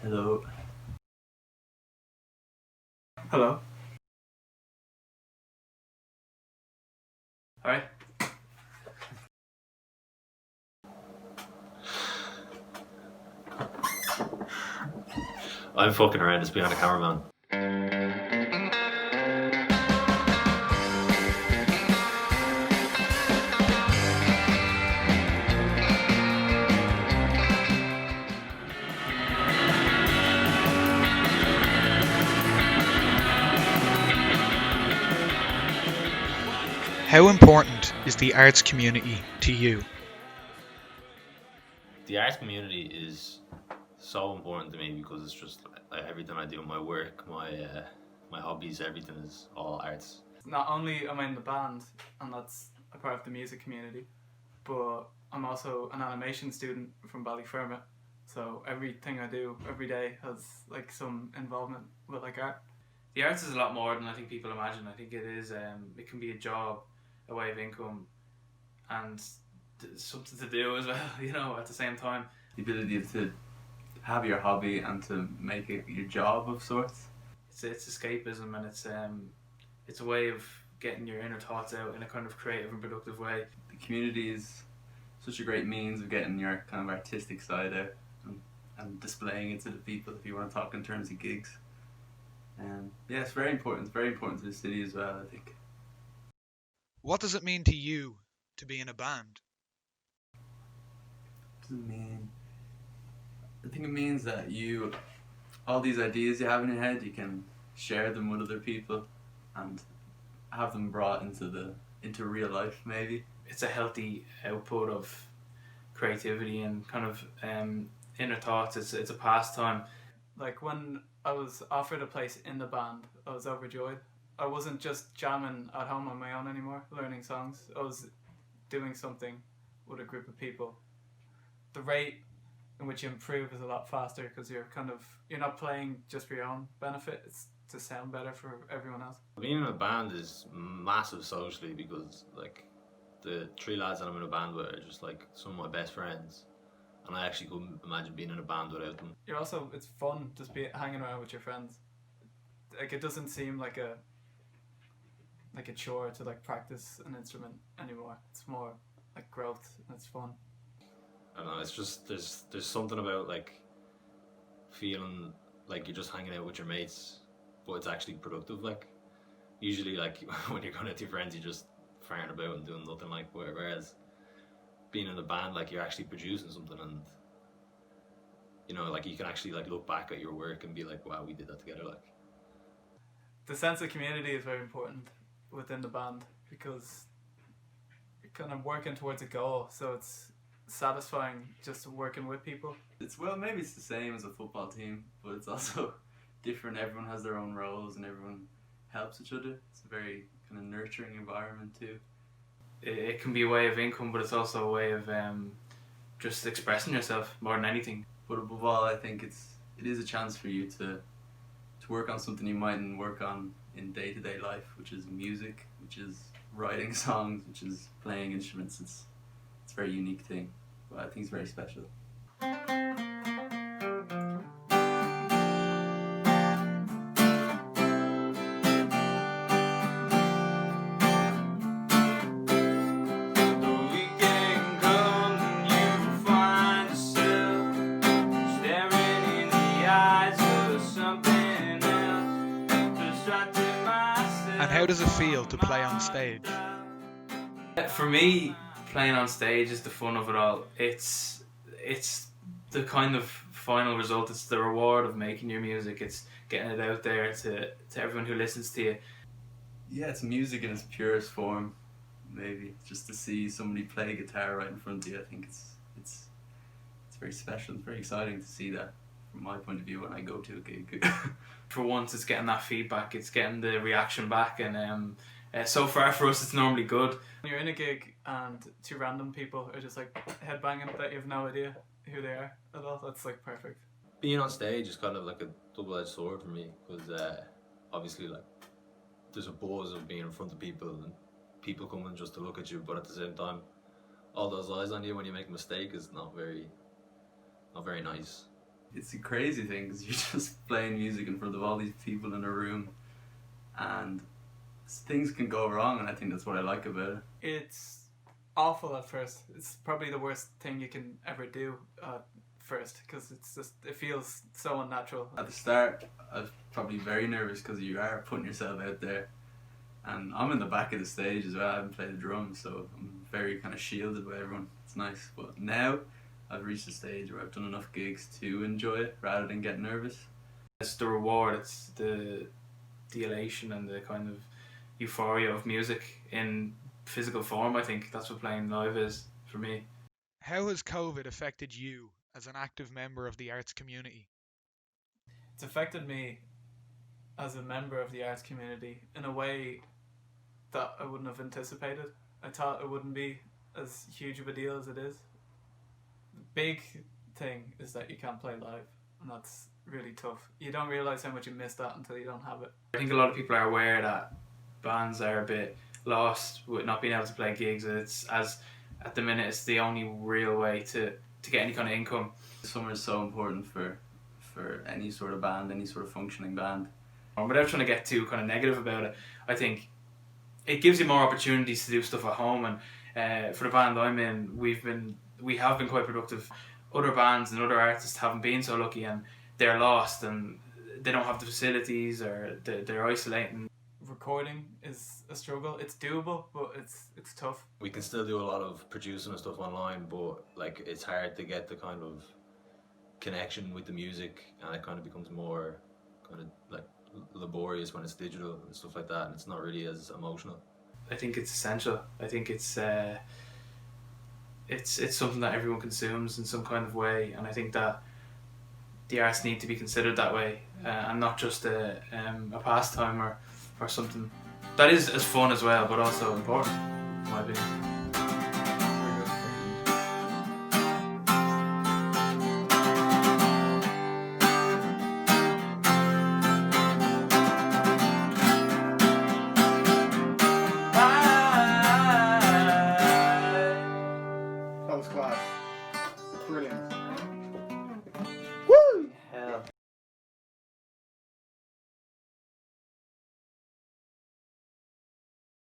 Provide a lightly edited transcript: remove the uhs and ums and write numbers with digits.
Hello. Hello. Alright. I'm fucking around just behind a cameraman. How important is the arts community to you? The arts community is so important to me because it's just like everything I do, my work, my hobbies, everything is all arts. Not only am I in the band, and that's a part of the music community, but I'm also an animation student from Ballyfermot. So everything I do every day has like some involvement with like art. The arts is a lot more than I think people imagine. I think it is. It can be a job, a way of income, and something to do as well. You know, at the same time. The ability to have your hobby and to make it your job of sorts. It's escapism, and it's a way of getting your inner thoughts out in a kind of creative and productive way. The community is such a great means of getting your kind of artistic side out and displaying it to the people if you want to talk in terms of gigs. Yeah, it's very important. It's very important to the city as well, I think. What does it mean to you to be in a band? What does it mean? I think it means that all these ideas you have in your head, you can share them with other people and have them brought into real life, maybe. It's a healthy output of creativity and kind of inner thoughts. It's a pastime. Like when I was offered a place in the band, I was overjoyed. I wasn't just jamming at home on my own anymore, learning songs. I was doing something with a group of people. The rate in which you improve is a lot faster because you're not playing just for your own benefit. It's to sound better for everyone else. Being in a band is massive socially because like the three lads that I'm in a band with are just like some of my best friends, and I actually couldn't imagine being in a band without them. It's fun just hanging around with your friends. Like it doesn't seem like a chore to like practice an instrument anymore. It's more like growth and it's fun. I don't know, it's just there's something about like feeling like you're just hanging out with your mates, but it's actually productive. Like usually, like when you're going out with your friends, you're just farting about and doing nothing. Like whereas being in a band, like you're actually producing something, and you know, like you can actually like look back at your work and be like, wow, we did that together. Like the sense of community is very important within the band because you're kind of working towards a goal, so it's satisfying just working with people. Maybe it's the same as a football team, but it's also different. Everyone has their own roles and everyone helps each other. It's a very kind of nurturing environment too. It can be a way of income, but it's also a way of just expressing yourself more than anything. But above all, I think it is a chance for you to work on something you mightn't work on in day-to-day life, which is music, which is writing songs, which is playing instruments. It's a very unique thing, but I think it's very special. And how does it feel to play on stage? For me, playing on stage is the fun of it all. It's the kind of final result. It's the reward of making your music. It's getting it out there to everyone who listens to you. Yeah, it's music in its purest form. Maybe just to see somebody play a guitar right in front of you, I think it's very special. It's very exciting to see that from my point of view when I go to a gig. For once, it's getting that feedback. It's getting the reaction back, and so far for us, it's normally good. When you're in a gig and two random people are just like headbanging that you have no idea who they are at all, that's like perfect. being on stage is kind of like a double-edged sword for me because obviously like there's a buzz of being in front of people and people coming just to look at you, but at the same time all those eyes on you when you make a mistake is not very nice. It's a crazy thing because you're just playing music in front of all these people in a room, and things can go wrong, and I think that's what I like about it. It's awful at first. It's probably the worst thing you can ever do at first, because it feels so unnatural. At the start, I was probably very nervous because you are putting yourself out there, and I'm in the back of the stage as well. I haven't played the drums, so I'm very kind of shielded by everyone. It's nice, but now I've reached a stage where I've done enough gigs to enjoy it rather than get nervous. It's the reward. It's the elation and the kind of euphoria of music in physical form. I think that's what playing live is for me. How has COVID affected you as an active member of the arts community? It's affected me as a member of the arts community in a way that I wouldn't have anticipated. I thought it wouldn't be as huge of a deal as it is. The big thing is that you can't play live, and that's really tough. You don't realise how much you miss that until you don't have it. I think a lot of people are aware that bands are a bit lost with not being able to play gigs. It's as at the minute it's the only real way to get any kind of income. Summer is so important for any sort of band, any sort of functioning band. Without trying to get too kind of negative about it, I think it gives you more opportunities to do stuff at home, and for the band I'm in, we have been quite productive. Other bands and other artists haven't been so lucky, and they're lost and they don't have the facilities, or they're isolating. Recording is a struggle. It's doable, but it's tough. We can still do a lot of producing and stuff online, but like it's hard to get the kind of connection with the music, and it kind of becomes more kind of like laborious when it's digital and stuff like that, and it's not really as emotional. I think it's essential. I think it's something that everyone consumes in some kind of way, and I think that the arts need to be considered that way, and not just a pastime or something that is as fun as well, but also important, in my opinion. That was class. Brilliant.